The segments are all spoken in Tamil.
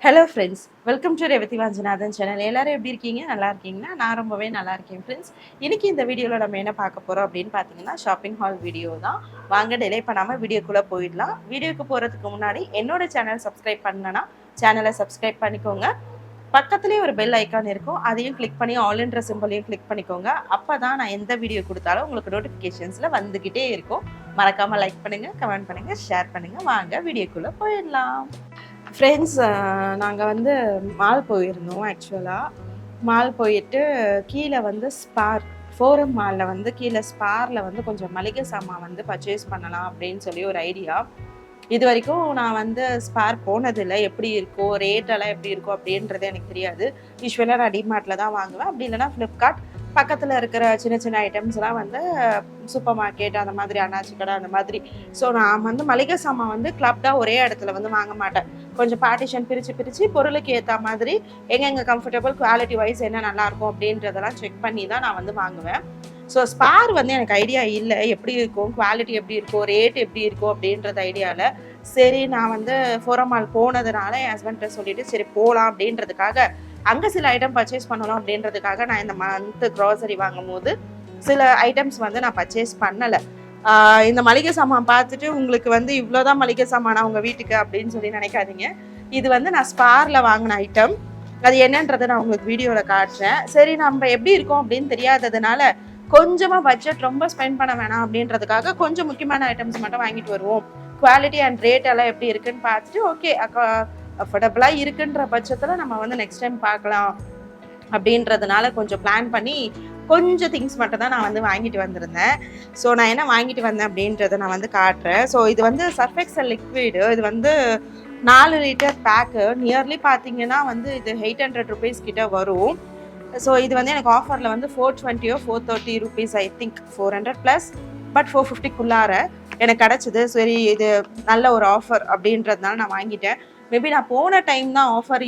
Hello friends, welcome to Revathi Vanchinathan channel. எல்லாரும் எப்படி இருக்கீங்க? நல்லா இருக்கீங்கன்னா? நான் ரொம்பவே நல்லா இருக்கேன் ஃப்ரெண்ட்ஸ். இன்னைக்கு இந்த வீடியோவில் நம்ம என்ன பார்க்க போகிறோம் அப்படின்னு பார்த்தீங்கன்னா, ஷாப்பிங் ஹால் வீடியோ தான். வாங்க டிலே பண்ணாமல் வீடியோக்குள்ளே போயிடலாம். வீடியோக்கு போகிறதுக்கு முன்னாடி என்னோட சேனல் சப்ஸ்கிரைப் பண்ணலன்னா சேனலை சப்ஸ்கிரைப் பண்ணிக்கோங்க. பக்கத்துலேயே ஒரு பெல் ஐக்கான் இருக்கும், அதையும் கிளிக் பண்ணி ஆல்ன்ற சிம்பிளையும் கிளிக் பண்ணிக்கோங்க. அப்போ தான் நான் எந்த வீடியோ கொடுத்தாலும் உங்களுக்கு நோட்டிஃபிகேஷன்ஸில் வந்துக்கிட்டே இருக்கும். மறக்காமல் லைக் பண்ணுங்கள், கமெண்ட் பண்ணுங்கள், ஷேர் பண்ணுங்கள். வாங்க வீடியோக்குள்ளே போயிடலாம். ஃப்ரெண்ட்ஸ், நாங்கள் வந்து மால் போயிருந்தோம். ஆக்சுவலாக மால் போயிட்டு கீழே வந்து ஃபோரம் மாலில் வந்து கீழே ஸ்பாரில் வந்து கொஞ்சம் மளிகை சாமான் வந்து பர்ச்சேஸ் பண்ணலாம் அப்படின்னு சொல்லி ஒரு ஐடியா. இது வரைக்கும் நான் வந்து ஸ்பார் போனதில்லை. எப்படி இருக்கும், ரேட்டெல்லாம் எப்படி இருக்கும் அப்படின்றது எனக்கு தெரியாது. யூஸ்வலாக நான் டிமார்ட்டில் தான் வாங்குவேன், அப்படி இல்லைனா ஃப்ளிப்கார்ட். பக்கத்தில் இருக்கிற சின்ன சின்ன ஐட்டம்ஸ்லாம் வந்து சூப்பர் மார்க்கெட், அந்த மாதிரி அண்ணாச்சி கடை அந்த மாதிரி. ஸோ நான் வந்து மளிகை சாமான் வந்து கிளப்டாக ஒரே இடத்துல வந்து வாங்க மாட்டேன். கொஞ்சம் பார்ட்டிஷன் பிரித்து பொருளுக்கு ஏற்ற மாதிரி எங்கெங்கே கம்ஃபர்டபுள், குவாலிட்டி வைஸ் என்ன நல்லாயிருக்கும் அப்படின்றதெல்லாம் செக் பண்ணி தான் நான் வந்து வாங்குவேன். ஸோ ஸ்பார் வந்து எனக்கு ஐடியா இல்லை, எப்படி இருக்கும், குவாலிட்டி எப்படி இருக்கும், ரேட் எப்படி இருக்கும் அப்படின்றது ஐடியாவில். சரி, நான் வந்து ஃபோரம் மால் போனதுனால என் ஹஸ்பண்ட்டை சொல்லிவிட்டு சரி போகலாம் அப்படின்றதுக்காக அங்கே சில ஐட்டம் பர்ச்சேஸ் பண்ணலாம் அப்படின்றதுக்காக நான் இந்த மந்த்து க்ராசரி வாங்கும் போது சில ஐட்டம்ஸ் வந்து நான் பர்ச்சேஸ் பண்ணலை. இந்த மளிகை சாமான் பார்த்துட்டு உங்களுக்கு வந்து இவ்வளோதான் மளிகை சாமானா உங்கள் வீட்டுக்கு அப்படின்னு சொல்லி நினைக்காதீங்க. இது வந்து நான் ஸ்பாரில் வாங்கின ஐட்டம். அது என்னன்றதை நான் உங்களுக்கு வீடியோவில் காட்டுறேன். சரி, நம்ம எப்படி இருக்கோம் அப்படின்னு தெரியாததுனால கொஞ்சமாக பட்ஜெட் ரொம்ப ஸ்பெண்ட் பண்ண வேணாம் அப்படின்றதுக்காக கொஞ்சம் முக்கியமான ஐட்டம்ஸ் மட்டும் வாங்கிட்டு வருவோம். குவாலிட்டி அண்ட் ரேட் எல்லாம் எப்படி இருக்குன்னு பார்த்துட்டு ஓகே அஃபோர்டபுளாக இருக்குன்ற பட்சத்தில் நம்ம வந்து நெக்ஸ்ட் டைம் பார்க்கலாம் அப்படின்றதுனால கொஞ்சம் பிளான் பண்ணி கொஞ்சம் திங்ஸ் மட்டும் தான் நான் வந்து வாங்கிட்டு வந்திருந்தேன். ஸோ நான் என்ன வாங்கிட்டு வந்தேன் அப்படின்றத நான் வந்து காட்டுறேன். ஸோ இது வந்து சர்ஃப் எக்ஸல் லிக்விடு. இது வந்து 4 லிட்டர் பேக்கு. நியர்லி பார்த்தீங்கன்னா வந்து இது 800 rupees கிட்ட வரும். ஸோ இது வந்து எனக்கு ஆஃபரில் வந்து 420 or 430 rupees, I think 400 +, but 450க்குள்ளார எனக்கு கிடச்சிது. சரி, இது நல்ல ஒரு ஆஃபர் அப்படின்றதுனால நான் வாங்கிட்டேன். மேபி நான் போன டைம் தான் ஆஃபர்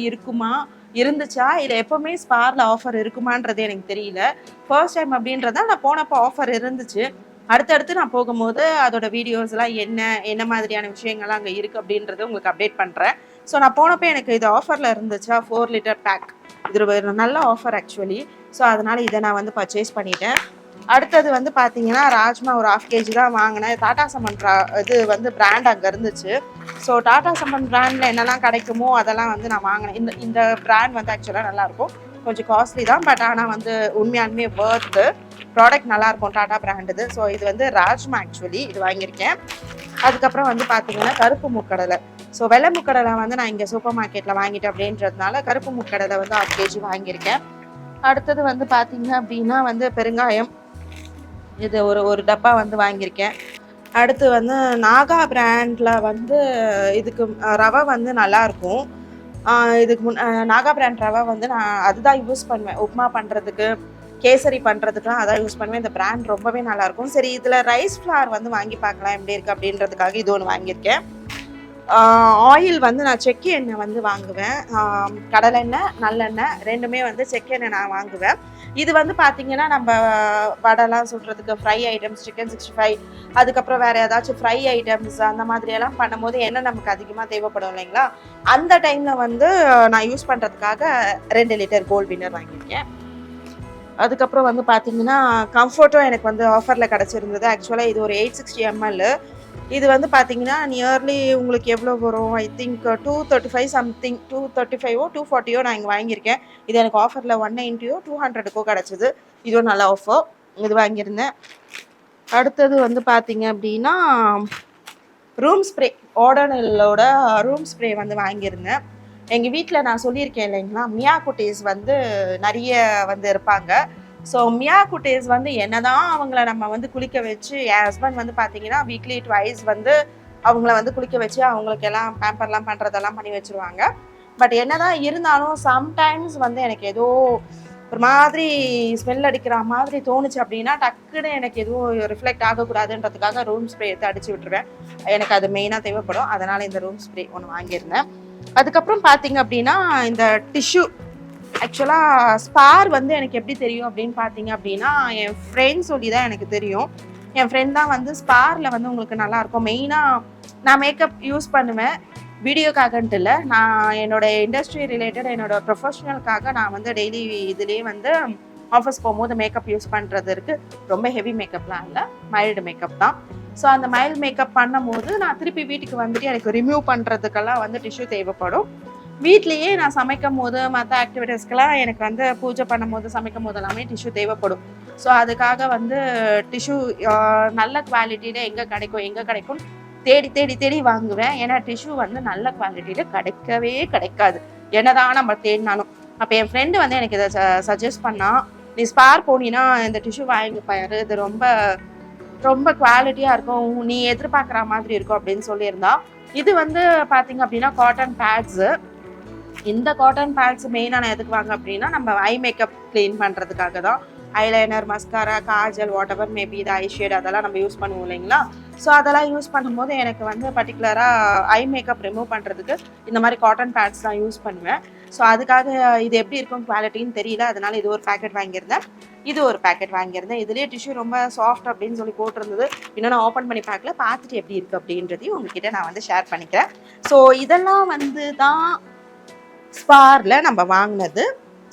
இருந்துச்சா இல்லை எப்போவுமே ஸ்பாரில் ஆஃபர் இருக்குமான்றது எனக்கு தெரியல. ஃபர்ஸ்ட் டைம் அப்படின்றதால நான் போனப்போ ஆஃபர் இருந்துச்சு. அடுத்தடுத்து நான் போகும்போது அதோட வீடியோஸ்லாம் என்ன மாதிரியான விஷயங்கள்லாம் அங்கே இருக்குது அப்படின்றத உங்களுக்கு அப்டேட் பண்ணுறேன். ஸோ நான் போனப்போ எனக்கு இது ஆஃபரில் இருந்துச்சா, 4 லிட்டர் பேக். இது ஒரு நல்ல ஆஃபர் ஆக்சுவலி. ஸோ அதனால் இதை நான் வந்து பர்ச்சேஸ் பண்ணிட்டேன். அடுத்தது வந்து பார்த்தீங்கன்னா ராஜ்மா ஒரு 1/2 kg தான் வாங்கினேன். டாடா சம்மன் இது வந்து பிராண்ட் அங்கே இருந்துச்சு. ஸோ டாடா சம்மன் பிராண்டில் என்னெல்லாம் கிடைக்குமோ அதெல்லாம் வந்து நான் வாங்கினேன். இந்த பிராண்ட் வந்து ஆக்சுவலாக நல்லாயிருக்கும். கொஞ்சம் காஸ்ட்லி தான், பட் ஆனால் வந்து உண்மையாலுமே ஒர்த்து. ப்ராடக்ட் நல்லாயிருக்கும், டாடா பிராண்டுது. ஸோ இது வந்து ராஜ்மா ஆக்சுவலி இது வாங்கியிருக்கேன். அதுக்கப்புறம் வந்து பார்த்தீங்கன்னா கருப்பு முக்கடலை. ஸோ வெள்ளை முக்கடலை வந்து நான் இங்கே சூப்பர் மார்க்கெட்டில் வாங்கிட்டேன் அப்படின்றதுனால கருப்பு முக்கடலை வந்து 1/2 kg வாங்கியிருக்கேன். அடுத்தது வந்து பார்த்தீங்க அப்படின்னா வந்து பெருங்காயம். இது ஒரு டப்பா வந்து வாங்கியிருக்கேன். அடுத்து வந்து நாகா பிராண்டில் வந்து இதுக்கு ரவை வந்து நல்லாயிருக்கும். இதுக்கு நாகா பிராண்ட் ரவை வந்து நான் அதுதான் யூஸ் பண்ணுவேன். உப்மா பண்ணுறதுக்கு, கேசரி பண்ணுறதுக்குலாம் அதான் யூஸ் பண்ணுவேன். இந்த பிராண்ட் ரொம்பவே நல்லாயிருக்கும். சரி, இதில் ரைஸ் ஃப்ளார் வந்து வாங்கி பார்க்கலாம் எப்படி இருக்குது அப்படின்றதுக்காக இது ஒன்று வாங்கியிருக்கேன். ஆயில் வந்து நான் செக்கு எண்ணெய் வந்து வாங்குவேன். கடலெண்ணெய், நல்லெண்ணெய் ரெண்டுமே வந்து செக்கு எண்ணெய் நான் வாங்குவேன். இது வந்து பார்த்திங்கன்னா நம்ம வடைலாம் சுடுறதுக்கு, ஃப்ரை ஐட்டம்ஸ், சிக்கன் 65, அதுக்கப்புறம் வேறு ஏதாச்சும் ஃப்ரை ஐட்டம்ஸ் அந்த மாதிரியெல்லாம் பண்ணும்போது எண்ணெய் நமக்கு அதிகமாக தேவைப்படும் இல்லைங்களா? அந்த டைமில் வந்து நான் யூஸ் பண்ணுறதுக்காக 2 லிட்டர் கோல்ட் வின்னர் வாங்கியிருக்கேன். அதுக்கப்புறம் வந்து பார்த்திங்கன்னா கம்ஃபர்ட்டும் எனக்கு வந்து ஆஃபரில் கிடச்சிருந்தது. ஆக்சுவலாக இது ஒரு 860 ml. இது வந்து பார்த்தீங்கன்னா நியர்லி உங்களுக்கு எவ்வளோ வரும், ஐ திங்க் 235 சம்திங், 235 240 நான் இங்கே வாங்கியிருக்கேன். இது எனக்கு ஆஃபரில் 190 200 கிடச்சிது. இதுவும் நல்ல ஆஃபர், இது வாங்கியிருந்தேன். அடுத்தது வந்து பார்த்தீங்க அப்படின்னா ரூம் ஸ்ப்ரே, ஓடோனிலோட ரூம் ஸ்ப்ரே வந்து வாங்கியிருந்தேன். எங்கள் வீட்டில் நான் சொல்லியிருக்கேன் இல்லைங்களா, மியா குட்டீஸ் வந்து நிறைய வந்து இருப்பாங்க. ஸோ மியா குட்டீஸ் வந்து என்னதான் அவங்கள நம்ம வந்து குளிக்க வச்சு, என் ஹஸ்பண்ட் வந்து பார்த்தீங்கன்னா வீக்லி 2 வந்து அவங்கள வந்து குளிக்க வச்சு அவங்களுக்கு எல்லாம் பேம்பர்லாம் பண்ணுறதெல்லாம் பண்ணி வச்சுருவாங்க. பட் என்னதான் இருந்தாலும் சம்டைம்ஸ் வந்து எனக்கு ஏதோ ஒரு மாதிரி ஸ்மெல் அடிக்கிற மாதிரி தோணுச்சு அப்படின்னா டக்குன்னு எனக்கு எதுவும் ரிஃப்ளெக்ட் ஆகக்கூடாதுன்றதுக்காக ரூம் ஸ்ப்ரே எடுத்து அடிச்சு விட்டுருவேன். எனக்கு அது மெயினாக தேவைப்படும், அதனால் இந்த ரூம் ஸ்ப்ரே ஒன்று வாங்கியிருந்தேன். அதுக்கப்புறம் பார்த்தீங்க அப்படின்னா இந்த டிஷ்யூ. ஆக்சுவலாக ஸ்பார் வந்து எனக்கு எப்படி தெரியும் அப்படின்னு பார்த்தீங்க அப்படின்னா என் ஃப்ரெண்ட் சொல்லி தான் எனக்கு தெரியும். என் ஃப்ரெண்ட் தான் வந்து ஸ்பாரில் வந்து உங்களுக்கு நல்லாயிருக்கும். மெயினாக நான் மேக்கப் யூஸ் பண்ணுவேன். வீடியோக்காகன்ட்டு இல்லை, நான் என்னோட இண்டஸ்ட்ரி ரிலேட்டட் என்னோட ப்ரொஃபஷனலுக்காக நான் வந்து டெய்லி இதுலேயே வந்து ஆஃபீஸ் போகும்போது மேக்கப் யூஸ் பண்ணுறதுக்கு ரொம்ப ஹெவி மேக்கப்லாம் இல்லை, மைல்டு மேக்கப் தான். ஸோ அந்த மைல்டு மேக்கப் பண்ணும்போது நான் திருப்பி வீட்டுக்கு வந்துட்டு எனக்கு ரிமூவ் பண்ணுறதுக்கெல்லாம் வந்து டிஷ்யூ தேவைப்படும். வீட்லேயே நான் சமைக்கும் போது மற்ற ஆக்டிவிட்டீஸ்க்கெல்லாம் எனக்கு வந்து பூஜை பண்ணும் போது சமைக்கும் போது எல்லாமே டிஷ்யூ தேவைப்படும். ஸோ அதுக்காக வந்து டிஷ்யூ நல்ல குவாலிட்டியில் எங்கே கிடைக்கும் தேடி தேடி தேடி வாங்குவேன். ஏன்னா டிஷ்யூ வந்து நல்ல குவாலிட்டியில் கிடைக்காது என்னதான் நம்ம தேடினாலும். அப்போ என் ஃப்ரெண்டு வந்து எனக்கு இதை சஜஸ்ட் பண்ணால், நீ ஸ்பார் போனீன்னா இந்த டிஷ்யூ வாங்கி பாரு, இது ரொம்ப ரொம்ப குவாலிட்டியாக இருக்கும், நீ எதிர்பார்க்குற மாதிரி இருக்கும் அப்படின்னு சொல்லியிருந்தா. இது வந்து பார்த்தீங்க அப்படின்னா காட்டன் பேட்ஸு. இந்த காட்டன் பேட்ஸ் மெயினாக நான் எதுக்கு வாங்க அப்படின்னா, நம்ம ஐ மேக்கப் க்ளீன் பண்ணுறதுக்காக தான். Eyeliner, mascara, Kajal, what ever maybe இது ஐ ஷேட் அதெல்லாம் நம்ம யூஸ் பண்ணுவோம் இல்லைங்களா. ஸோ அதெல்லாம் யூஸ் பண்ணும்போது எனக்கு வந்து பர்டிகுலராக ஐ மேக்கப் ரிமூவ் பண்ணுறதுக்கு இந்த மாதிரி காட்டன் பேட்ஸ் தான் யூஸ் பண்ணுவேன். ஸோ அதுக்காக இது எப்படி இருக்கும் குவாலிட்டின்னு தெரியல, அதனால இது ஒரு பேக்கெட் வாங்கியிருந்தேன், இது ஒரு பேக்கெட் வாங்கியிருந்தேன். இதுலேயே டிஷ்யூ ரொம்ப சாஃப்ட் அப்படின்னு சொல்லி போட்டிருந்தது. இன்னும் நான் ஓப்பன் பண்ணி பார்க்கல, பார்த்துட்டு எப்படி இருக்குது அப்படின்றதையும் உங்ககிட்ட நான் வந்து ஷேர் பண்ணிக்கிறேன். ஸோ இதெல்லாம் வந்து தான் ஸ்பாரில் நம்ம வாங்கினது.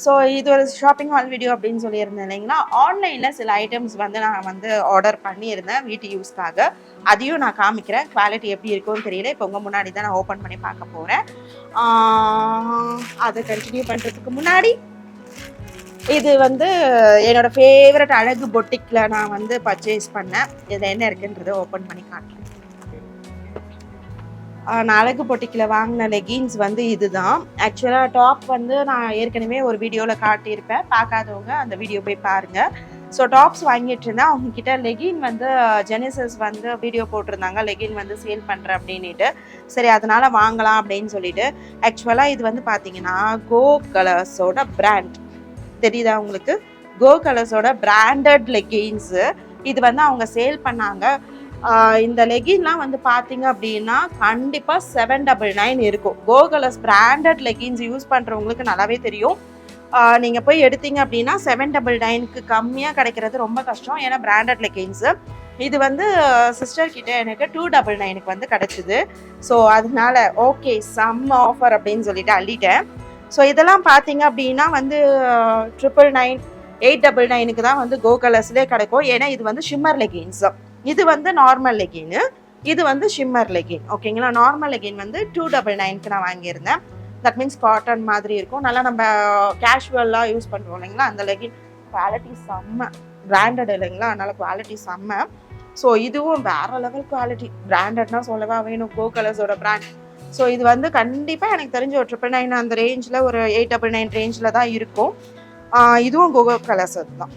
ஸோ இது ஒரு ஷாப்பிங் ஹால் வீடியோ அப்படின்னு சொல்லியிருந்தேன் இல்லைங்களா. ஆன்லைனில் சில ஐட்டம்ஸ் வந்து நான் வந்து ஆர்டர் பண்ணியிருந்தேன் வீட்டு யூஸ்க்காக, அதையும் நான் காமிக்கிறேன். குவாலிட்டி எப்படி இருக்கும்னு தெரியல, இப்போ உங்கள் முன்னாடி தான் நான் ஓப்பன் பண்ணி பார்க்க போகிறேன். அதை கண்டினியூ பண்ணுறதுக்கு முன்னாடி, இது வந்து என்னோடய ஃபேவரட் அழகு பொட்டிக்கில் நான் வந்து பர்ச்சேஸ் பண்ணேன். இதில் என்ன இருக்குன்றதை ஓப்பன் பண்ணி காட்டுறேன். நான் அழகு பொட்டிக்கில் வாங்கின லெகின்ஸ் வந்து இதுதான். ஆக்சுவலாக டாப் வந்து நான் ஏற்கனவே ஒரு வீடியோவில் காட்டியிருப்பேன், பார்க்காதவங்க அந்த வீடியோ போய் பாருங்கள். ஸோ டாப்ஸ் வாங்கிட்டு இருந்தேன். அவங்கக்கிட்ட லெகின் வந்து ஜெனிசஸ் வந்து வீடியோ போட்டிருந்தாங்க, லெகின் வந்து சேல் பண்ணுறேன் அப்படின்ட்டு. சரி அதனால் வாங்கலாம் அப்படின்னு சொல்லிட்டு. ஆக்சுவலாக இது வந்து பார்த்தீங்கன்னா கோ கலர்ஸோட பிராண்ட் தெரியுதா உங்களுக்கு, கோ கலர்ஸோட பிராண்டட் லெகின்ஸு. இது வந்து அவங்க சேல் பண்ணாங்க. இந்த லெகின்லாம் வந்து பார்த்தீங்க அப்படின்னா கண்டிப்பாக 799 இருக்கும். கோ கலர்ஸ் பிராண்டட் லெகின்ஸ் யூஸ் பண்ணுறவங்களுக்கு நல்லாவே தெரியும். நீங்கள் போய் எடுத்தீங்க அப்படின்னா 799க்கு கம்மியாக கிடைக்கிறது ரொம்ப கஷ்டம், ஏன்னா பிராண்டட் லெகின்ஸு. இது வந்து சிஸ்டர் கிட்ட எனக்கு 299க்கு வந்து கிடச்சிது. ஸோ அதனால ஓகே செம்ம ஆஃபர் அப்படின்னு சொல்லிட்டு அள்ளிட்டேன். ஸோ இதெல்லாம் பார்த்தீங்க அப்படின்னா வந்து 999, 899க்கு தான் வந்து கோ கலர்ஸ்லேயே கிடைக்கும். ஏன்னா இது வந்து ஷிம்மர் லெகின்ஸ், இது வந்து நார்மல் லெகின், இது வந்து ஷிம்மர் லெகின். ஓகேங்களா. நார்மல் லெகின் வந்து 299க்கு நான் வாங்கியிருந்தேன். தட் மீன்ஸ் காட்டன் மாதிரி இருக்கும், நல்லா நம்ம கேஷுவலாக யூஸ் பண்ணுறோம் இல்லைங்களா. அந்த லெகின் குவாலிட்டி செம்ம, பிராண்டட் இல்லைங்களா, அதனால குவாலிட்டி செம்ம. ஸோ இதுவும் வேறு லெவல் குவாலிட்டி, பிராண்டட்னா சொல்லவா வேணும், கோ கலர்ஸோட பிராண்ட். ஸோ இது வந்து கண்டிப்பாக எனக்கு தெரிஞ்ச ஒரு 999 அந்த ரேஞ்சில், ஒரு 899 ரேஞ்சில் தான் இருக்கும். இதுவும் கோ கலர்ஸ் தான்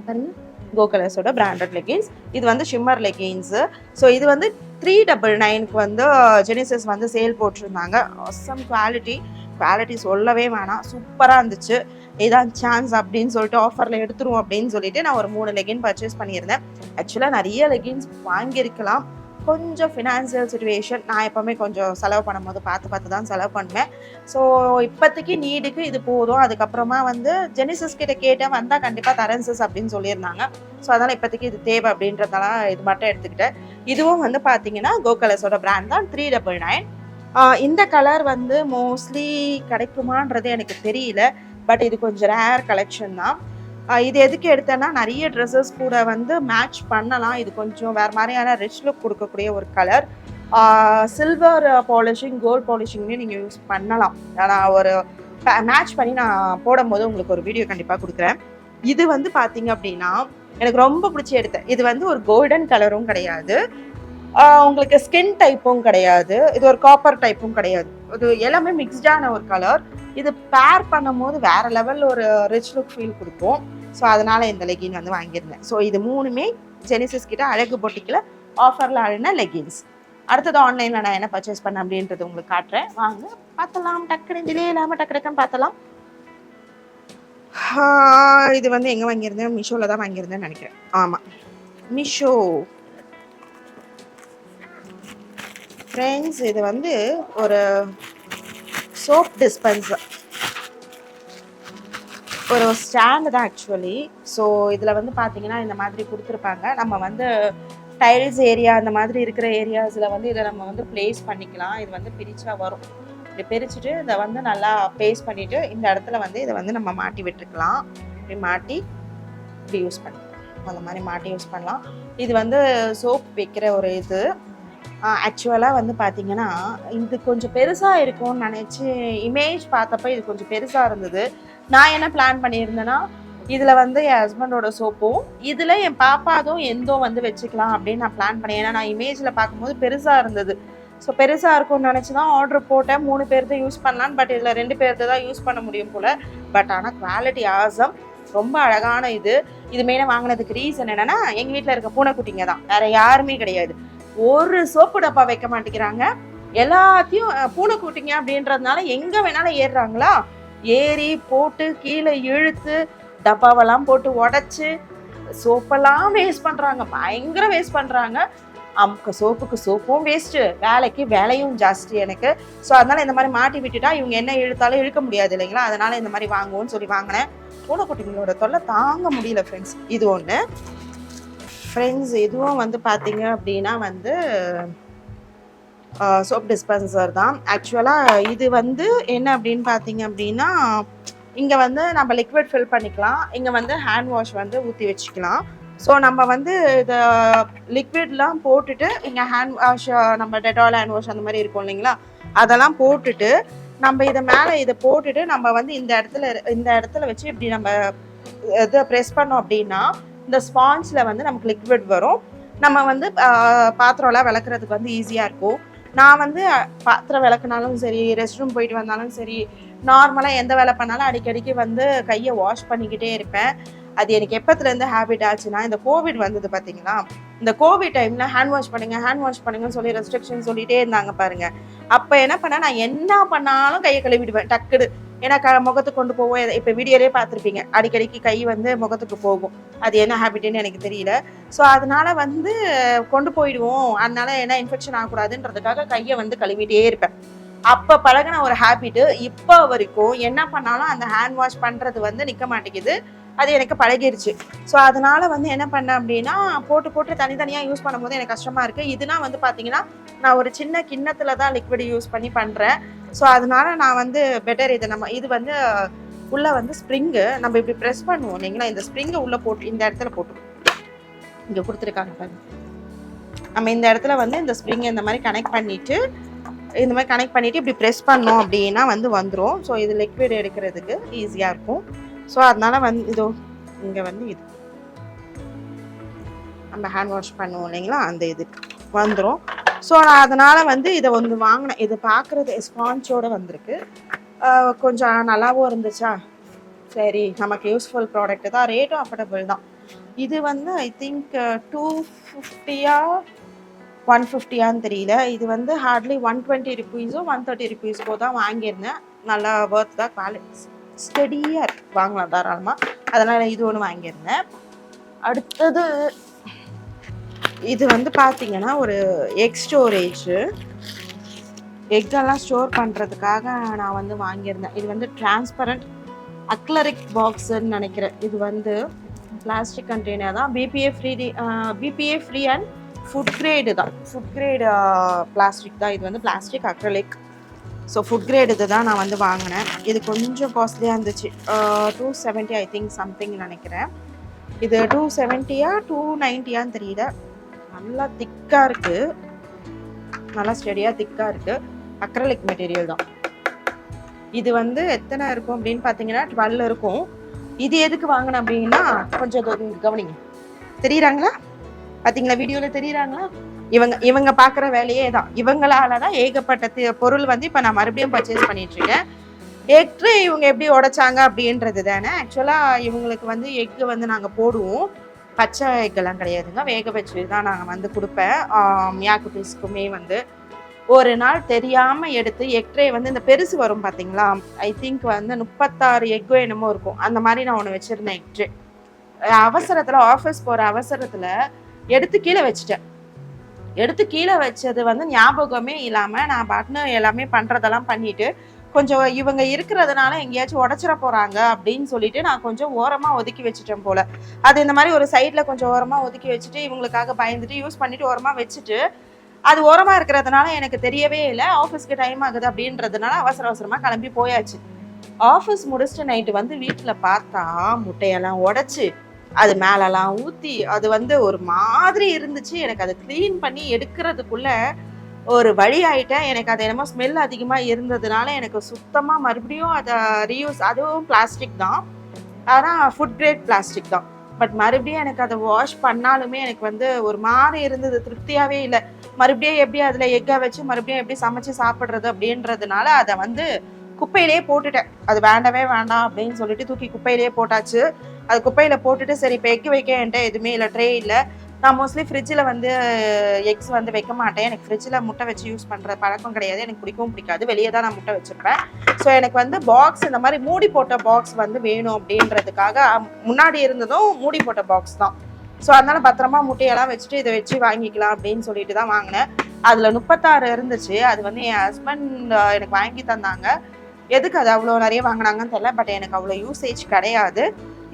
பாருங்க, கோ கலர்ஸோட பிராண்டட் லெகின்ஸ். இது வந்து ஷிம்மர் லெகின்ஸு. ஸோ இது வந்து 399க்கு வந்து ஜெனிசஸ் வந்து சேல் போட்டிருந்தாங்க. ஆசம் குவாலிட்டி சொல்லவே வேணாம், சூப்பராக இருந்துச்சு. இதான் சான்ஸ் அப்படின்னு சொல்லிட்டு ஆஃபரில் எடுத்துருவோம் அப்படின்னு சொல்லிட்டு நான் ஒரு 3 லெகின் பர்ச்சேஸ் பண்ணியிருந்தேன். ஆக்சுவலாக நிறைய லெகின்ஸ் வாங்கியிருக்கலாம், கொஞ்சம் ஃபினான்சியல் சுச்சுவேஷன், நான் எப்போவுமே கொஞ்சம் செலவு பண்ணும்போது பார்த்து தான் செலவு பண்ணுவேன். ஸோ இப்போதைக்கு நீடுக்கு இது போதும். அதுக்கப்புறமா வந்து ஜெனிசஸ் கிட்ட கேட்டேன், வந்தால் கண்டிப்பாக தரேன் சிஸ் அப்படின்னு சொல்லியிருந்தாங்க. ஸோ அதனால் இப்போதைக்கு இது தேவை அப்படின்றதால இது மட்டும் எடுத்துக்கிட்டேன். இதுவும் வந்து பார்த்தீங்கன்னா கோ கலர்ஸோட பிராண்ட் தான், 399. இந்த கலர் வந்து மோஸ்ட்லி கிடைக்குமான்றது எனக்கு தெரியல, பட் இது கொஞ்சம் ரேர் கலெக்ஷன் தான். இது எதுக்கு எடுத்தேன்னா, நிறைய ட்ரெஸ்ஸஸ் கூட வந்து மேட்ச் பண்ணலாம். இது கொஞ்சம் வேறு மாதிரியான ரிச் லுக் கொடுக்கக்கூடிய ஒரு கலர். சில்வர் பாலிஷிங், கோல்ட் பாலிஷிங்லேயும் நீங்கள் யூஸ் பண்ணலாம். நான் ஒரு மேட்ச் பண்ணி நான் போடும்போது உங்களுக்கு ஒரு வீடியோ கண்டிப்பாக கொடுக்குறேன். இது வந்து பார்த்தீங்க அப்படின்னா எனக்கு ரொம்ப பிடிச்சி எடுத்தேன். இது வந்து ஒரு கோல்டன் கலரும் கிடையாது, உங்களுக்கு ஸ்கின் டைப்பும் கிடையாது, இது ஒரு காப்பர் டைப்பும் கிடையாது, இது எல்லாமே மிக்ஸ்டான ஒரு கலர். இது பேர் பண்ணும் போது வேற லெவல் ஒரு ரிச் லுக் ஃபீல் கொடுக்கும். ஸோ அதனால இந்த லெகின் வந்து வாங்கியிருந்தேன். ஸோ இது 3மே ஜெனிசஸ் கிட்ட அழகு பொட்டிக்கில் ஆஃபரில் ஆடின லெகின்ஸ். அடுத்தது ஆன்லைனில் நான் என்ன பர்ச்சேஸ் பண்ணேன் அப்படின்றது உங்களுக்கு காட்டுறேன், வாங்க பார்த்தலாம். டக்குனு டிலே இல்லாமல் டக்குன்னு பார்த்தலாம். இது வந்து எங்கே வாங்கியிருந்தேன், மீஷோவில் தான் வாங்கியிருந்தேன்னு நினைக்கிறேன். ஆமாம், மீஷோ ஃப்ரெண்ட்ஸ். இது வந்து ஒரு சோப் டிஸ்பென்சர், ஒரு ஸ்டாண்டு தான் ஆக்சுவலி. ஸோ இதில் வந்து பார்த்தீங்கன்னா இந்த மாதிரி கொடுத்துருப்பாங்க. நம்ம வந்து டைல்ஸ் ஏரியா அந்த மாதிரி இருக்கிற ஏரியாஸில் வந்து இதை நம்ம வந்து ப்ளேஸ் பண்ணிக்கலாம். இது வந்து பிரிச்சா வரும். இப்படி பிரிச்சுட்டு இதை வந்து நல்லா பேஸ்ட் பண்ணிவிட்டு இந்த இடத்துல வந்து இதை வந்து நம்ம மாட்டி விட்டுருக்கலாம். இப்படி மாட்டி இப்படி யூஸ் பண்ணிக்கலாம். அந்த மாதிரி மாட்டி யூஸ் பண்ணலாம். இது வந்து சோப் வைக்கிற ஒரு இது. ஆக்சுவலாக வந்து பார்த்தீங்கன்னா இது கொஞ்சம் பெருசாக இருக்கும்னு நினச்சி இமேஜ் பார்த்தப்போ இது கொஞ்சம் பெருசாக இருந்தது. நான் என்ன பிளான் பண்ணியிருந்தேன்னா இதில் வந்து என் ஹஸ்பண்டோட சோப்பும் இதில் என் பாப்பாதும் எந்தோ வந்து வச்சுக்கலாம் அப்படின்னு நான் பிளான் பண்ணேன். ஏன்னா நான் இமேஜில் பார்க்கும்போது பெருசாக இருந்தது. ஸோ பெருசாக இருக்கும்னு நினச்சி தான் ஆர்டர் போட்டேன். 3 பேர்த்து யூஸ் பண்ணலான்னு. பட் இதில் 2 பேர்த்து தான் யூஸ் பண்ண முடியும் போல். பட் ஆனால் குவாலிட்டி ஆசம், ரொம்ப அழகான இது. இது மெயினாக வாங்கினதுக்கு ரீசன் என்னென்னா எங்கள் வீட்டில் இருக்க பூனைக்குட்டிங்க தான், வேறு யாருமே கிடையாது. ஒரு சோப்பு டப்பா வைக்க மாட்டேங்கிறாங்க. எல்லாத்தையும் பூனைக்குட்டிங்க அப்படின்றதுனால எங்கே வேணாலும் ஏறுறாங்களா, ஏறி போட்டு கீழே இழுத்து டப்பாவெல்லாம் போட்டு உடச்சி சோப்பெல்லாம் வேஸ்ட் பண்ணுறாங்க. பயங்கர வேஸ்ட் பண்ணுறாங்க. சோப்புக்கு சோப்பும் வேஸ்ட்டு, வேலைக்கு வேலையும் ஜாஸ்தி எனக்கு. ஸோ அதனால் இந்த மாதிரி மாட்டி விட்டுட்டா இவங்க என்ன இழுத்தாலும் இழுக்க முடியாது இல்லைங்களா. அதனால் இந்த மாதிரி வாங்குவோன்னு சொல்லி வாங்கினேன். பூனைக்குட்டிங்களோட தொல்லை தாங்க முடியல ஃப்ரெண்ட்ஸ். இது ஒன்று ஃப்ரெண்ட்ஸ். இதுவும் வந்து பார்த்தீங்க அப்படின்னா வந்து சோப் டிஸ்பென்சர் தான். ஆக்சுவலாக இது வந்து என்ன அப்படின்னு பார்த்தீங்க அப்படின்னா இங்கே வந்து நம்ம லிக்விட் ஃபில் பண்ணிக்கலாம். இங்கே வந்து ஹேண்ட் வாஷ் வந்து ஊற்றி வச்சுக்கலாம். ஸோ நம்ம வந்து இதை லிக்விட்லாம் போட்டுட்டு இங்கே ஹேண்ட் வாஷ், நம்ம டெட்டால் ஹேண்ட் வாஷ் அந்த மாதிரி இருக்கும் இல்லைங்களா, அதெல்லாம் போட்டுட்டு நம்ம இதை மேலே இதை போட்டுட்டு நம்ம வந்து இந்த இடத்துல வச்சு இப்படி நம்ம இதை ப்ரெஸ் பண்ணோம் அப்படின்னா இந்த ஸ்பாஞ்சில் வந்து நமக்கு லிக்விட் வரும். நம்ம வந்து பாத்திரம்லாம் விளக்குறதுக்கு வந்து ஈஸியாக இருக்கும். நான் வந்து பாத்திரம் விளக்குனாலும் சரி, ரெஸ்ட் ரூம் போயிட்டு வந்தாலும் சரி, நார்மலாக எந்த வேலை பண்ணாலும் அடிக்கடிக்கு வந்து கையை வாஷ் பண்ணிக்கிட்டே இருப்பேன். அது எனக்கு எப்பத்துலேருந்து ஹேபிட் ஆச்சுன்னா இந்த கோவிட் வந்தது பார்த்தீங்களா, இந்த கோவிட் டைமில் ஹேண்ட் வாஷ் பண்ணுங்கன்னு சொல்லி ரெஸ்ட்ரிக்ஷன் சொல்லிகிட்டே இருந்தாங்க பாருங்கள். அப்போ என்ன பண்ணேன், நான் என்ன பண்ணாலும் கையை கழுவிடுவேன் டக்குடு. ஏன்னா முகத்துக்கு கொண்டு போவோம். இப்போ வீடியோலே பார்த்துருப்பீங்க, அடிக்கடிக்கு கை வந்து முகத்துக்கு போகும். அது என்ன ஹேபிட்டுன்னு எனக்கு தெரியல. ஸோ அதனால் வந்து கொண்டு போயிடுவோம். அதனால என்ன இன்ஃபெக்ஷன் ஆகக்கூடாதுன்றதுக்காக கையை வந்து கழுவிட்டே இருப்பேன். அப்போ பழகின ஒரு ஹேபிட்டு இப்போ வரைக்கும் என்ன பண்ணாலும் அந்த ஹேண்ட் வாஷ் பண்ணுறது வந்து நிற்க மாட்டேங்குது. அது எனக்கு பழகிருச்சு. ஸோ அதனால் வந்து என்ன பண்ணேன் அப்படின்னா போட்டு தனித்தனியாக யூஸ் பண்ணும்போது எனக்கு கஷ்டமாக இருக்குது. இதுனா வந்து பார்த்தீங்கன்னா நான் ஒரு சின்ன கிண்ணத்தில் தான் லிக்விட் யூஸ் பண்ணி பண்ணுறேன். ஸோ அதனால நான் வந்து பெட்டர் இது வந்து உள்ளே வந்து ஸ்ப்ரிங்கு நம்ம இப்படி ப்ரெஸ் பண்ணுவோம் இல்லைங்களா, இந்த ஸ்ப்ரிங்கை உள்ளே போட்டு இந்த இடத்துல போட்டு இங்கே கொடுத்துருக்காங்க பாருங்க. நம்ம இந்த இடத்துல வந்து இந்த ஸ்ப்ரிங்கை இந்த மாதிரி கனெக்ட் பண்ணிவிட்டு இப்படி ப்ரெஸ் பண்ணோம் அப்படின்னா வந்து வந்துடும். ஸோ இது லிக்விட் எடுக்கிறதுக்கு ஈஸியாக இருக்கும். ஸோ அதனால் வந்து இதோ இங்கே வந்து இது நம்ம ஹேண்ட் வாஷ் பண்ணுவோம் இல்லைங்களா, அந்த இது வந்துடும். ஸோ நான் அதனால் வந்து இதை வந்து வாங்கினேன். இது பார்க்குறது ஸ்பாஞ்சோடு வந்திருக்கு. கொஞ்சம் நல்லாவும் இருந்துச்சா, சரி நமக்கு யூஸ்ஃபுல் ப்ராடக்ட்டு தான், ரேட்டும் அஃபோர்டபுள் தான். இது வந்து ஐ திங்க் 250 150 தெரியல. இது வந்து ஹார்ட்லி 120 ருபீஸோ 130 ருபீஸ்க்கோ தான் வாங்கியிருந்தேன். நல்லா ஒர்த் தான், குவாலிட்டி ஸ்டெடியாக இருக்குது, வாங்கலாம் தாராளமாக. அதனால் இது ஒன்று வாங்கியிருந்தேன். அடுத்தது இது வந்து பார்த்தீங்கன்னா ஒரு எக் ஸ்டோரேஜு, எக்கெல்லாம் ஸ்டோர் பண்ணுறதுக்காக நான் வந்து வாங்கியிருந்தேன். இது வந்து டிரான்ஸ்பரண்ட் அக்லரிக் பாக்ஸுன்னு நினைக்கிறேன். இது வந்து பிளாஸ்டிக் கண்டெய்னர் தான், BBA free and food grade தான். ஃபுட் கிரேடு பிளாஸ்டிக் தான். இது வந்து plastic acrylic. So food grade இது தான் நான் வந்து வாங்கினேன். இது கொஞ்சம் காஸ்ட்லியாக இருந்துச்சு. 270 ஐ திங்க் சம்திங் நினைக்கிறேன். இது 270 290 தெரியல. நல்லா திக்காக இருக்குது, நல்லா ஸ்டெடியாக திக்காக இருக்குது. அக்ரலிக் மெட்டீரியல் தான். இது வந்து எத்தனை இருக்கும் அப்படின்னு பார்த்தீங்கன்னா 12 இருக்கும். இது எதுக்கு வாங்கினேன் அப்படின்னா கொஞ்சம் கவனிங்க, தெரியுறாங்களா, பார்த்தீங்களா வீடியோவில் தெரியுறாங்களா, இவங்க பார்க்குற வேலையே தான். இவங்களால தான் ஏகப்பட்ட பொருள் வந்து இப்போ நான் மறுபடியும் பர்ச்சேஸ் பண்ணிட்டுருக்கேன். எக்கு இவங்க எப்படி உடைச்சாங்க அப்படின்றது தானே. ஆக்சுவலாக இவங்களுக்கு வந்து எக்கு வந்து நாங்கள் போடுவோம், பச்சை எக்கெல்லாம் கிடையாதுங்க, வேக வச்சு தான் நாங்கள் வந்து கொடுப்பேன். மியா குட்டீஸ்க்குமே வந்து ஒரு நாள் தெரியாமல் எடுத்து எக் ட்ரே வந்து இந்த பெருசு வரும் பார்த்தீங்களா, ஐ திங்க் வந்து 36 எக்கோ என்னமோ இருக்கும், அந்த மாதிரி நான் ஒன்று வச்சுருந்தேன் எக் ட்ரே. அவசரத்தில் ஆஃபீஸ் போகிற அவசரத்தில் எடுத்து கீழே வச்சது வந்து ஞாபகமே இல்லாமல் நான் பாட்டுன்னு எல்லாமே பண்ணுறதெல்லாம் பண்ணிவிட்டு கொஞ்சம் இவங்க இருக்கிறதுனால எங்கேயாச்சும் உடச்சிட போறாங்க அப்படின்னு சொல்லிட்டு நான் கொஞ்சம் ஓரமா ஒதுக்கி வச்சுட்டேன் போல. அது இந்த மாதிரி ஒரு சைட்ல கொஞ்சம் ஓரமா ஒதுக்கி வச்சுட்டு இவங்களுக்காக பயந்துட்டு யூஸ் பண்ணிட்டு ஓரமா வச்சுட்டு, அது ஓரமா இருக்கிறதுனால எனக்கு தெரியவே இல்லை. ஆஃபீஸ்க்கு டைம் ஆகுது அப்படின்றதுனால அவசர அவசரமா கிளம்பி போயாச்சு. ஆஃபீஸ் முடிச்சுட்டு நைட்டு வந்து வீட்டில் பார்த்தா முட்டையெல்லாம் உடைச்சு அது மேலெல்லாம் ஊற்றி அது வந்து ஒரு மாதிரி இருந்துச்சு. எனக்கு அதை க்ளீன் பண்ணி எடுக்கிறதுக்குள்ள ஒரு வழி ஆயிட்டேன். எனக்கு அது என்னமோ ஸ்மெல் அதிகமாக இருந்ததுனால எனக்கு சுத்தமாக மறுபடியும் அதை ரீயூஸ், அதுவும் பிளாஸ்டிக் தான், ஆனால் ஃபுட் கிரேட் பிளாஸ்டிக் தான். பட் மறுபடியும் எனக்கு அதை வாஷ் பண்ணாலுமே எனக்கு வந்து ஒரு மாதிரி இருந்தது, திருப்தியாகவே இல்லை. மறுபடியும் எப்படி அதில் எக்கை வச்சு மறுபடியும் எப்படி சமைச்சு சாப்பிட்றது அப்படின்றதுனால அதை வந்து குப்பையிலே போட்டுட்டேன். அது வேண்டவே வேண்டாம் அப்படின்னு சொல்லிட்டு தூக்கி குப்பையிலே போட்டாச்சு. அது குப்பையில் போட்டுட்டு சரி இப்போ எக்கு வைக்க என்கிட்ட எதுவுமே இல்லை, ட்ரே இல்லை. நான் மோஸ்ட்லி ஃப்ரிட்ஜில் வந்து எக்ஸ் வந்து வைக்க மாட்டேன். எனக்கு ஃப்ரிட்ஜில் முட்டை வச்சு யூஸ் பண்ணுற பழக்கம் கிடையாது. எனக்கு பிடிக்கவும் பிடிக்காது. வெளியே தான் நான் முட்டை வச்சுருப்பேன். ஸோ எனக்கு வந்து பாக்ஸ், இந்த மாதிரி மூடி போட்ட பாக்ஸ் வந்து வேணும் அப்படின்றதுக்காக முன்னாடி இருந்ததும் மூடி போட்ட பாக்ஸ் தான். ஸோ அதனால பத்திரமா முட்டையெல்லாம் வச்சுட்டு இதை வச்சு வாங்கிக்கலாம் அப்படின்னு சொல்லிட்டு தான் வாங்கினேன். அதில் 36 இருந்துச்சு. அது வந்து என் ஹஸ்பண்ட் எனக்கு வாங்கி தந்தாங்க. எதுக்கு அது அவ்வளோ நிறைய வாங்கினாங்கன்னு தெரியல. பட் எனக்கு அவ்வளோ யூசேஜ் கிடையாது.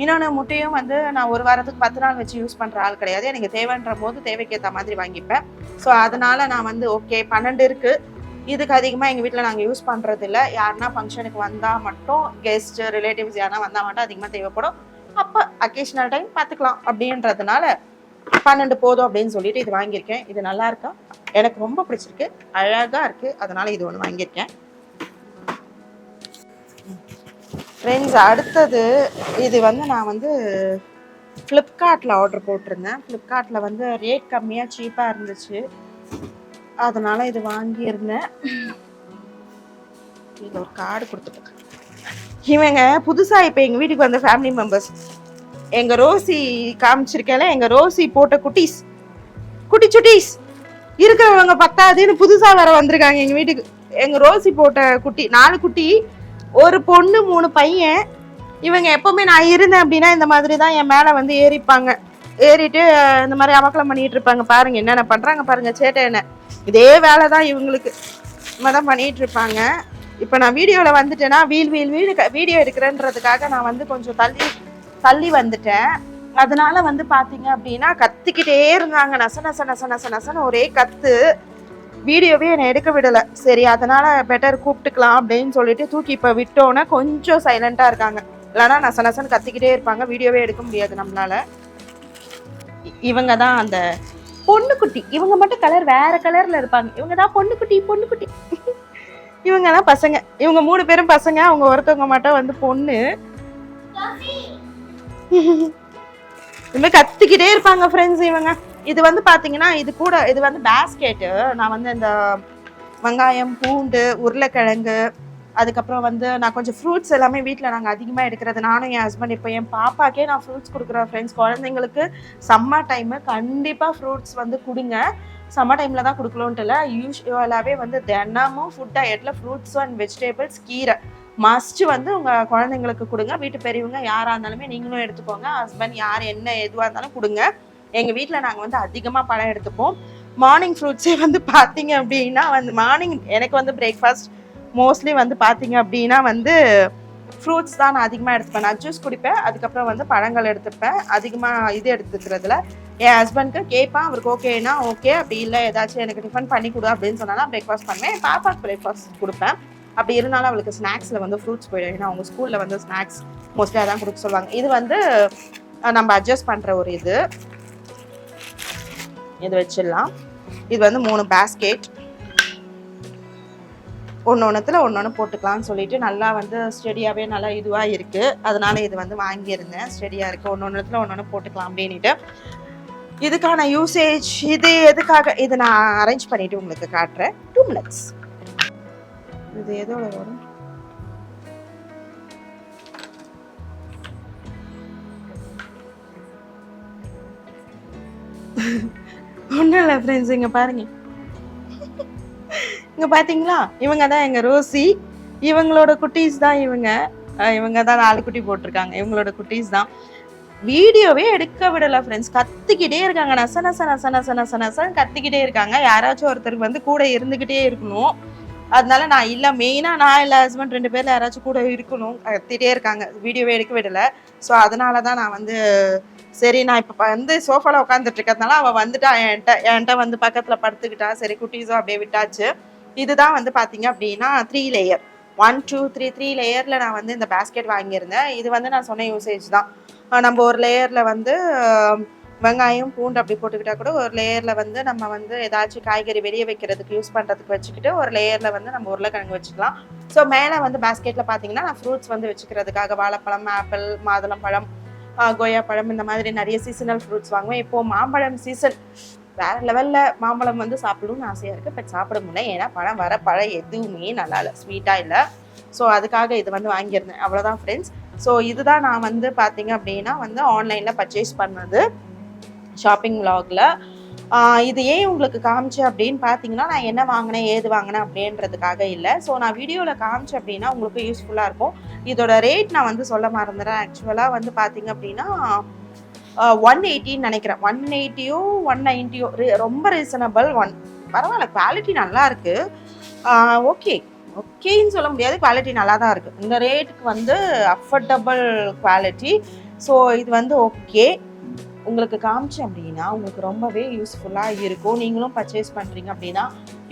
இன்னொன்று முட்டையும் வந்து நான் ஒரு வாரத்துக்கு 10 நாள் வச்சு யூஸ் பண்ணுற ஆள் கிடையாது. எனக்கு தேவைன்ற போது தேவைக்கு ஏற்ற மாதிரி வாங்கிப்பேன். ஸோ அதனால நான் வந்து ஓகே 12 இருக்குது. இதுக்கு அதிகமாக எங்கள் வீட்டில் நாங்கள் யூஸ் பண்ணுறது இல்லை. யாருன்னா ஃபங்க்ஷனுக்கு வந்தால் மட்டும், கெஸ்ட் ரிலேட்டிவ்ஸ் யாருன்னா வந்தால் மட்டும் அதிகமாக தேவைப்படும். அப்போ அக்கேஷனல் டைம் பார்த்துக்கலாம் அப்படின்றதுனால 12 போதும் அப்படின்னு சொல்லிட்டு இது வாங்கியிருக்கேன். இது நல்லா இருக்கா, எனக்கு ரொம்ப பிடிச்சிருக்கு, அழகாக இருக்குது. அதனால இது ஒன்று வாங்கியிருக்கேன். ஃப்ரெண்ட்ஸ், அடுத்தது இது வந்து நான் வந்து ஃப்ளிப்கார்ட்டில் ஆர்டர் போட்டிருந்தேன். ஃப்ளிப்கார்ட்டில் வந்து ரேட் கம்மியாக சீப்பாக இருந்துச்சு. அதனால இது வாங்கியிருந்தேன். இது ஒரு கார்டு கொடுத்துட்டு இவங்க புதுசாக இப்போ எங்கள் வீட்டுக்கு வந்த ஃபேமிலி மெம்பர்ஸ், எங்கள் ரோசி காமிச்சிருக்கேன்ல, எங்கள் ரோசி போட்ட குட்டீஸ், குட்டி சுட்டீஸ் இருக்கிறவங்க பத்தாதுன்னு புதுசாக வேற வந்திருக்காங்க எங்கள் வீட்டுக்கு. எங்கள் ரோசி போட்ட குட்டி 4 குட்டி, ஒரு பொண்ணு 3 பையன். இவங்க எப்பவுமே நான் இருந்தேன் அப்படின்னா இந்த மாதிரி தான் என் மேலே வந்து ஏறிப்பாங்க. ஏறிட்டு இந்த மாதிரி அமக்கலம் பண்ணிட்டு இருப்பாங்க. பாருங்க என்னென்ன பண்ணுறாங்க பாருங்க, சேட்டை என்ன. இதே வேலை தான் இவங்களுக்கு, இந்த தான் பண்ணிட்டு இருப்பாங்க. இப்போ நான் வீடியோவில் வந்துட்டேன்னா வீடியோ எடுக்கிறேன்றதுக்காக நான் வந்து கொஞ்சம் தள்ளி வந்துட்டேன். அதனால வந்து பார்த்தீங்க அப்படின்னா கத்திக்கிட்டே இருந்தாங்க, நசன்னு ஒரே கத்து. வீடியோவே என்னை எடுக்க விடலை. சரி அதனால பெட்டர் கூப்பிட்டுக்கலாம் அப்படின்னு சொல்லிட்டு தூக்கி இப்போ விட்டோன்னே கொஞ்சம் சைலண்டாக இருக்காங்க. இல்லைன்னா நசன்னு கத்திக்கிட்டே இருப்பாங்க, வீடியோவே எடுக்க முடியாது நம்மளால. இவங்க தான் அந்த பொண்ணுக்குட்டி. இவங்க மட்டும் கலர் வேற கலர்ல இருப்பாங்க. இவங்க தான் பொண்ணுக்குட்டி. இவங்கெல்லாம் பசங்க. இவங்க 3 பேரும் பசங்க, அவங்க ஒருத்தவங்க மட்டும் வந்து பொண்ணு. கத்திக்கிட்டே இருப்பாங்க ஃப்ரெண்ட்ஸ் இவங்க. இது வந்து பாத்தீங்கன்னா இது வந்து பேஸ்கெட்டு. நான் வந்து இந்த வெங்காயம், பூண்டு, உருளைக்கிழங்கு, அதுக்கப்புறம் வந்து நான் கொஞ்சம் ஃப்ரூட்ஸ் எல்லாமே வீட்டில் நாங்கள் அதிகமாக எடுக்கிறது. நானும் என் ஹஸ்பண்ட். இப்போ என் பாப்பாக்கே நான் ஃப்ரூட்ஸ் கொடுக்குறேன் ஃப்ரெண்ட்ஸ். குழந்தைங்களுக்கு சம்மர் டைமு கண்டிப்பாக ஃப்ரூட்ஸ் வந்து கொடுங்க. சம்மர் டைமில் தான் கொடுக்கலோன்ட்டு இல்லை, யூஸ்வலாகவே வந்து தினமும் ஃபுட் டயட்டில் ஃப்ரூட்ஸ் அண்ட் வெஜிடபிள்ஸ், கீரை மஸ்ட்டு வந்து உங்கள் குழந்தைங்களுக்கு கொடுங்க. வீட்டு பெரியவங்க யாராக இருந்தாலுமே நீங்களும் எடுத்துக்கோங்க. ஹஸ்பண்ட் யார் என்ன எதுவாக இருந்தாலும் கொடுங்க. எங்கள் வீட்டில் நாங்கள் வந்து அதிகமாக பழம் எடுத்துப்போம். மார்னிங் ஃப்ரூட்ஸே வந்து பார்த்தீங்க அப்படின்னா வந்து மார்னிங் எனக்கு வந்து பிரேக்ஃபாஸ்ட் மோஸ்ட்லி வந்து பார்த்தீங்க அப்படின்னா வந்து ஃப்ரூட்ஸ் தான் நான் அதிகமாக எடுத்துப்பேன். நான் ஜூஸ் குடிப்பேன், அதுக்கப்புறம் வந்து பழங்கள் எடுத்துப்பேன். அதிகமாக இது எடுத்துக்கிறதுல என் ஹஸ்பண்ட்க்கு கேட்பேன், அவருக்கு ஓகேனா ஓகே, அப்படி இல்லை ஏதாச்சும் எனக்கு டிஃபன் பண்ணி கொடு அப்படின்னு சொன்னால் பிரேக்ஃபாஸ்ட் பண்ணுவேன். என் பாப்பாக்கு பிரேக்ஃபாஸ்ட் கொடுப்பேன். அப்படி இருந்தாலும் அவளுக்கு ஸ்நாக்ஸில் வந்து ஃப்ரூட்ஸ் போயிடும். ஏன்னா அவங்க ஸ்கூலில் வந்து ஸ்நாக்ஸ் மோஸ்ட்லி அதான் கொடுக்க சொல்லுவாங்க. இது வந்து நம்ம அட்ஜஸ்ட் பண்ணுற ஒரு இது வச்சிடலாம். இது வந்து 3 பேஸ்கெட், ஒன்று போட்டுக்கலாம்னு சொல்லிட்டு நல்லா வந்து ஸ்டெடியாகவே நல்லா இதுவாக இருக்குது. அதனால இது வந்து வாங்கியிருந்தேன். ஸ்டெடியாக இருக்குது, ஒன்று போட்டுக்கலாம் அப்படின்ட்டு. இதுக்கான யூசேஜ் இது எதுக்காக இது நான் அரேஞ்ச் பண்ணிவிட்டு உங்களுக்கு காட்டுறேன். 2 minutes. இது எதோட வரும்? ஒன்றும் இல்லை ஃப்ரெண்ட்ஸ், இங்கே பாருங்க, இங்கே பார்த்தீங்களா, இவங்க தான் எங்கள் ரோசி. இவங்களோட குட்டீஸ் தான் இவங்க தான் 4 குட்டி போட்டிருக்காங்க. இவங்களோட குட்டீஸ் தான். வீடியோவே எடுக்க விடலை ஃப்ரெண்ட்ஸ். கத்திக்கிட்டே இருக்காங்க, நச கத்திக்கிட்டே இருக்காங்க. யாராச்சும் ஒருத்தருக்கு வந்து கூட இருந்துக்கிட்டே இருக்கணும். அதனால நான் இல்லை மெயினாக நான் இல்லை ஹஸ்பண்ட் 2 பேரில் யாராச்சும் கூட இருக்கணும், கத்திட்டே இருக்காங்க, வீடியோவே எடுக்க விடலை. ஸோ அதனால தான் நான் வந்து சரி நான் இப்போ வந்து சோஃபாவில் உட்காந்துட்டு இருக்கிறதுனால அவள் வந்துட்டா, என்கிட்ட வந்து பக்கத்தில் படுத்துக்கிட்டா. சரி குட்டீஸும் அப்படியே விட்டாச்சு. இதுதான் வந்து பார்த்தீங்க அப்படின்னா 3 லேயர் 1 2 3 லேயரில் நான் வந்து இந்த பேஸ்கெட் வாங்கியிருந்தேன். இது வந்து நான் சொன்ன யூசேஜ் தான். நம்ம ஒரு லேயரில் வந்து வெங்காயம் பூண்டு அப்படி போட்டுக்கிட்டா கூட, ஒரு லேயரில் வந்து நம்ம வந்து ஏதாச்சும் காய்கறி வெளியே வைக்கிறதுக்கு யூஸ் பண்ணுறதுக்கு வச்சுக்கிட்டு, ஒரு லேயரில் வந்து நம்ம உருளைக்கிழங்கு வச்சுக்கலாம். ஸோ மேலே வந்து பேஸ்கெட்டில் பார்த்தீங்கன்னா நான் ஃப்ரூட்ஸ் வந்து வச்சுக்கிறதுக்காக வாழைப்பழம், ஆப்பிள், மாதுளம்பழம், கொய்யாப்பழம் இந்த மாதிரி நிறைய சீசனல் ஃப்ரூட்ஸ் வாங்குவேன். இப்போது மாம்பழம் சீசன், வேறு லெவலில் மாம்பழம் வந்து சாப்பிடணும்னு ஆசையாக இருக்குது. பட் சாப்பிட முடியல, ஏன்னா பழம் எதுவுமே நல்லா இல்லை, ஸ்வீட்டாக இல்லை. ஸோ அதுக்காக இது வந்து வாங்கியிருந்தேன். அவ்வளோதான் ஃப்ரெண்ட்ஸ். ஸோ இதுதான் நான் வந்து பார்த்தீங்க அப்படின்னா வந்து ஆன்லைனில் பர்ச்சேஸ் பண்ணது ஷாப்பிங் விலாகில். இது ஏன் உங்களுக்கு காமிச்சேன் அப்படின்னு பார்த்தீங்கன்னா, நான் என்ன வாங்கினேன் ஏது வாங்கினேன் அப்படின்றதுக்காக இல்லை. ஸோ நான் வீடியோவில் காமிச்சேன் அப்படின்னா உங்களுக்கு யூஸ்ஃபுல்லாக இருக்கும். இதோட ரேட் நான் வந்து சொல்ல மறந்துடுறேன். ஆக்சுவலாக வந்து பார்த்தீங்க அப்படின்னா 180 நினைக்கிறேன், 180யோ 190யோ, ரொம்ப ரீசனபிள். பரவாயில்ல, குவாலிட்டி நல்லா இருக்கு. ஓகேன்னு சொல்ல முடியாது, குவாலிட்டி நல்லா தான் இருக்குது. இந்த ரேட்டுக்கு வந்து அஃபோர்டபுள் குவாலிட்டி. ஸோ இது வந்து ஓகே, உங்களுக்கு காமிச்சேன் அப்படின்னா உங்களுக்கு ரொம்பவே யூஸ்ஃபுல்லாக இருக்கும். நீங்களும் பர்ச்சேஸ் பண்ணுறீங்க அப்படின்னா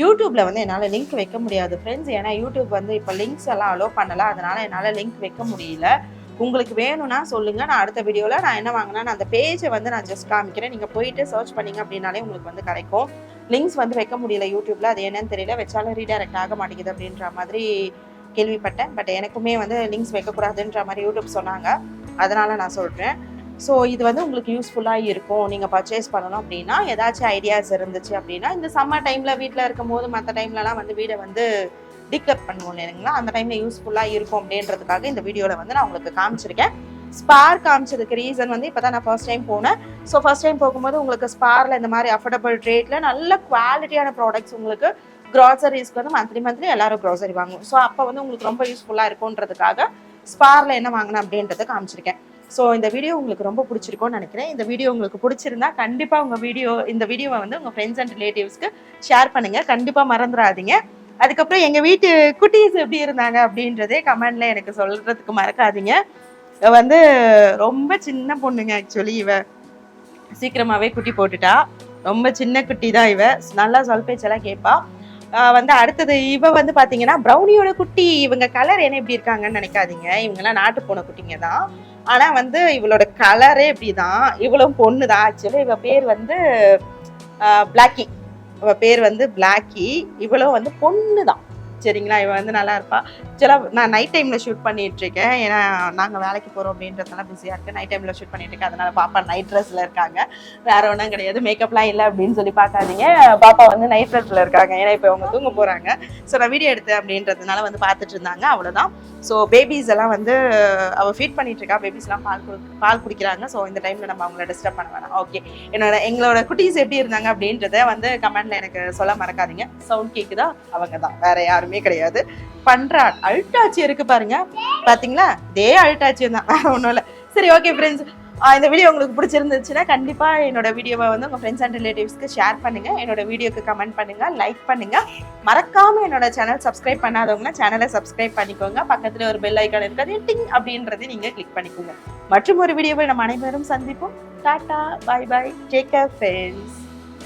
யூடியூப்பில் வந்து என்னால் லிங்க் வைக்க முடியாது ஃப்ரெண்ட்ஸ், ஏன்னா யூடியூப் வந்து இப்போ லிங்க்ஸ் எல்லாம் அலோவ் பண்ணலை. அதனால் என்னால் லிங்க் வைக்க முடியல. உங்களுக்கு வேணும்னா சொல்லுங்கள், நான் அடுத்த வீடியோவில் நான் என்ன வாங்கினேன் அந்த பேஜை வந்து நான் ஜஸ்ட் காமிக்கிறேன். நீங்கள் போயிட்டு சர்ச் பண்ணிங்க அப்படின்னாலே உங்களுக்கு வந்து கிடைக்கும். லிங்க்ஸ் வந்து வைக்க முடியல யூடியூப்பில், அது என்னன்னு தெரியல, வச்சாலும் ரீடைரக்ட் ஆக மாட்டேங்குது அப்படின்ற மாதிரி கேள்விப்பட்டேன். பட் எனக்குமே வந்து லிங்க்ஸ் வைக்கக்கூடாதுன்ற மாதிரி யூடியூப் சொன்னாங்க, அதனால் நான் சொல்கிறேன். ஸோ இது வந்து உங்களுக்கு யூஸ்ஃபுல்லாக இருக்கும். நீங்கள் பர்ச்சேஸ் பண்ணணும் அப்படின்னா ஏதாச்சும் ஐடியாஸ் இருந்துச்சு அப்படின்னா, இந்த சம்மர் டைமில் வீட்டில் இருக்கும் போது மற்ற டைம்லலாம் வந்து வீடை வந்து டிக்ளப் பண்ணுவோம் இல்லைங்களா, அந்த டைமில் யூஸ்ஃபுல்லாக இருக்கும் அப்படின்றதுக்காக இந்த வீடியோவில் வந்து நான் உங்களுக்கு காமிச்சிருக்கேன். ஸ்பார் காமிச்சதுக்கு ரீசன் வந்து இப்போ தான் நான் ஃபர்ஸ்ட் டைம் போனேன். ஸோ ஃபர்ஸ்ட் டைம் போகும்போது உங்களுக்கு ஸ்பாரில் இந்த மாதிரி அஃபோர்டபுள் ரேட்டில் நல்ல குவாலிட்டியான ப்ராடக்ட்ஸ், உங்களுக்கு க்ராசரிஸ்க்கு வந்து மந்த்லி எல்லாரும் க்ராசரி வாங்குவோம். ஸோ அப்போ வந்து உங்களுக்கு ரொம்ப யூஸ்ஃபுல்லாக இருக்குன்றதுக்காக ஸ்பாரில் என்ன வாங்கினேன் அப்படின்றத காமிச்சிருக்கேன். ஸோ இந்த வீடியோ உங்களுக்கு ரொம்ப பிடிச்சிருக்கும்னு நினைக்கிறேன். இந்த வீடியோ உங்களுக்கு பிடிச்சிருந்தா கண்டிப்பாக இந்த வீடியோவை வந்து உங்கள் ஃப்ரெண்ட்ஸ் அண்ட் ரிலேட்டிவ்ஸ்க்கு ஷேர் பண்ணுங்கள், கண்டிப்பாக மறந்துடாதீங்க. அதுக்கப்புறம் எங்கள் வீட்டு குட்டீஸ் எப்படி இருந்தாங்க அப்படின்றதே கமெண்ட்ல எனக்கு சொல்கிறதுக்கு மறக்காதீங்க. வந்து ரொம்ப சின்ன பொண்ணுங்க, ஆக்சுவலி இவ சீக்கிரமாகவே குட்டி போட்டுட்டா. ரொம்ப சின்ன குட்டி தான் இவ, நல்லா சொல் பேச்செல்லாம் கேட்பா. வந்து அடுத்தது இவ வந்து பார்த்தீங்கன்னா ப்ரௌனியோட குட்டி. இவங்க கலர் என்ன எப்படி இருக்காங்கன்னு நினைக்காதீங்க, இவங்கெல்லாம் நாட்டு போன குட்டிங்க தான். ஆனால் வந்து இவளோட கலரே இப்படி தான். இவளும் பொண்ணு தான். ஆக்சுவலி இவ பேர் வந்து பிளாக்கி. இவள் பேர் வந்து பிளாக்கி. இவளும் வந்து பொண்ணு தான், சரிங்களா. இவள் வந்து நல்லா இருப்பா. ஆக்சுவலாக நான் நைட் டைமில் ஷூட் பண்ணிகிட்ருக்கேன், ஏன்னா நாங்கள் வேலைக்கு போகிறோம் அப்படின்றதுனால பிஸியாக இருக்குது. நைட் டைமில் ஷூட் பண்ணிகிட்ருக்கேன், அதனால் பாப்பா நைட் ட்ரெஸ்ஸில் இருக்காங்க. வேறு ஒன்றும் கிடையாது, மேக்கப்லாம் இல்லை அப்படின்னு சொல்லி பார்க்காதீங்க. பாப்பா வந்து நைட் ட்ரெஸ்ஸில் இருக்காங்க, ஏன்னா இப்போ அவங்க தூங்க போகிறாங்க. ஸோ நான் வீடியோ எடுத்தேன் அப்படின்றதுனால வந்து பார்த்துட்டு இருந்தாங்க, அவ்வளோதான். ஸோ பேபிஸ் எல்லாம் வந்து அவள் ஃபீட் பண்ணிகிட்ருக்கா. பேபிஸ்லாம் பால் குடிக்கிறாங்க. ஸோ இந்த டைமில் நம்ம அவங்கள டிஸ்டர்ப் பண்ண வேணாம். ஓகே, எங்களோட குட்டீஸ் எப்படி இருந்தாங்க அப்படின்றத வந்து கமெண்ட்டில் எனக்கு சொல்ல மறக்காதீங்க. சவுண்ட் கேட்குதா, அவங்க தான், வேறு யாருமே கிடையாது. பண்றா அல்டாச்சி இருக்கு பாருங்க, பாத்தீங்களா, இதே அல்டாச்சி தான், வேற ஒன்றும் இல்லை. சரி, ஓகே ஃப்ரெண்ட்ஸ், இந்த வீடியோ உங்களுக்கு பிடிச்சிருந்துச்சுன்னா கண்டிப்பாக என்னோட வீடியோவை வந்து உங்கள் ஃப்ரெண்ட்ஸ் அண்ட் ரிலேட்டிவ்ஸ்க்கு ஷேர் பண்ணுங்கள். என்னோட வீடியோக்கு கமெண்ட் பண்ணுங்கள், லைக் பண்ணுங்கள். மறக்காமல் என்னோட சேனல் சப்ஸ்கிரைப் பண்ணாதவங்கன்னா சேனலை சப்ஸ்கிரைப் பண்ணிக்கோங்க. பக்கத்தில் ஒரு பெல் ஐக்கான் இருக்குது, டிங் அப்படின்றது நீங்கள் கிளிக் பண்ணிக்கோங்க. மற்றும் ஒரு வீடியோவை நம்ம அனைவரும் சந்திப்போம். Tata, bye bye, take care friends.